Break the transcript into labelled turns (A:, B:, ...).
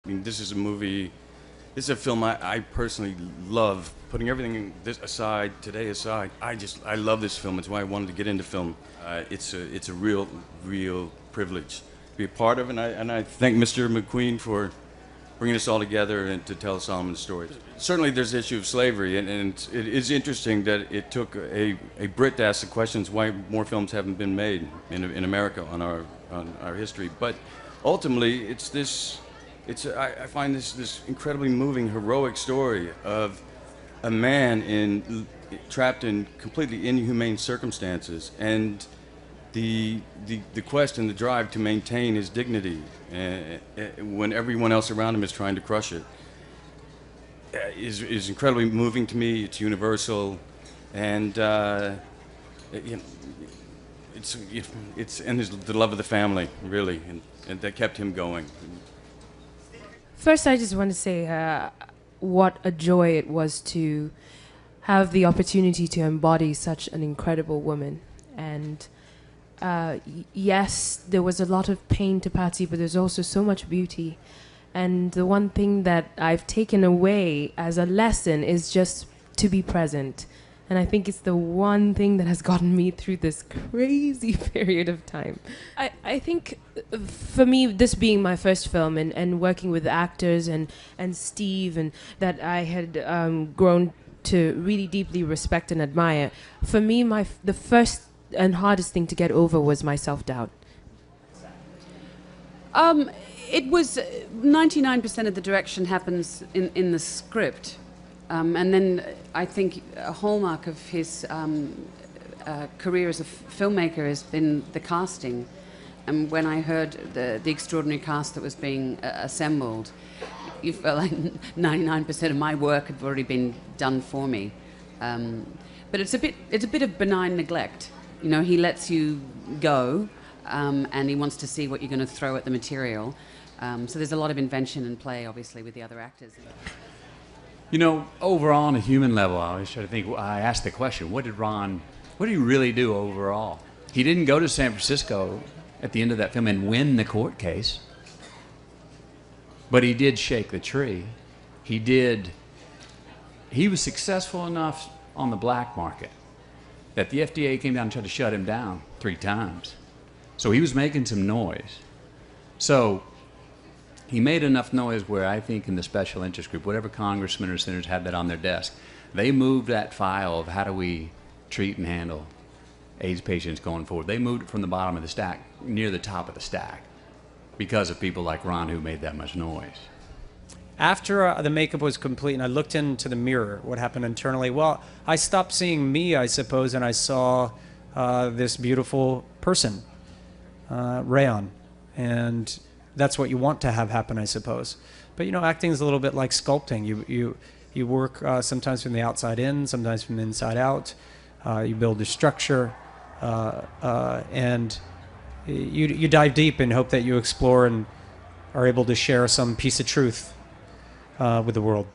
A: I mean, this is a movie, this is a film I personally love. Putting everything this aside, today aside, I love this film. It's why I wanted to get into film. It's a real privilege to be a part of, and I thank Mr. McQueen for bringing us all together and to tell Solomon's story. Certainly there's the issue of slavery, and it is interesting that it took a Brit to ask the questions why more films haven't been made in America on our history. But ultimately, I find this incredibly moving, heroic story of a man trapped in completely inhumane circumstances, and the quest and the drive to maintain his dignity when everyone else around him is trying to crush it is incredibly moving to me. It's universal, and it's the love of the family, really, and that kept him going.
B: First, I just want to say what a joy it was to have the opportunity to embody such an incredible woman. And yes, there was a lot of pain to Patsy, but there's also so much beauty. And the one thing that I've taken away as a lesson is just to be present. And I think it's the one thing that has gotten me through this crazy period of time. I think for me, this being my first film and working with actors and Steve, and that I had grown to really deeply respect and admire, for me, the first and hardest thing to get over was my self-doubt.
C: It was 99% of the direction happens in the script. And then I think a hallmark of his career as a filmmaker has been the casting. And when I heard the extraordinary cast that was being assembled, you felt like 99% of my work had already been done for me. But it's a bit of benign neglect. You know, he lets you go, and he wants to see what you're going to throw at the material. So there's a lot of invention and play, obviously, with the other actors.
D: You know, overall on a human level, I always try to think, I asked the question, what did he really do overall? He didn't go to San Francisco at the end of that film and win the court case, but he did shake the tree. He was successful enough on the black market that the FDA came down and tried to shut him down 3 times. So he was making some noise. So he made enough noise where I think in the special interest group, whatever congressmen or senators had that on their desk, they moved that file of how do we treat and handle AIDS patients going forward. They moved it from the bottom of the stack near the top of the stack because of people like Ron who made that much noise.
E: After the makeup was complete and I looked into the mirror, what happened internally? Well, I stopped seeing me, I suppose, and I saw this beautiful person, Rayon. And that's what you want to have happen, I suppose. But you know, acting is a little bit like sculpting. You work sometimes from the outside in, sometimes from the inside out. You build a structure, and you dive deep and hope that you explore and are able to share some piece of truth with the world.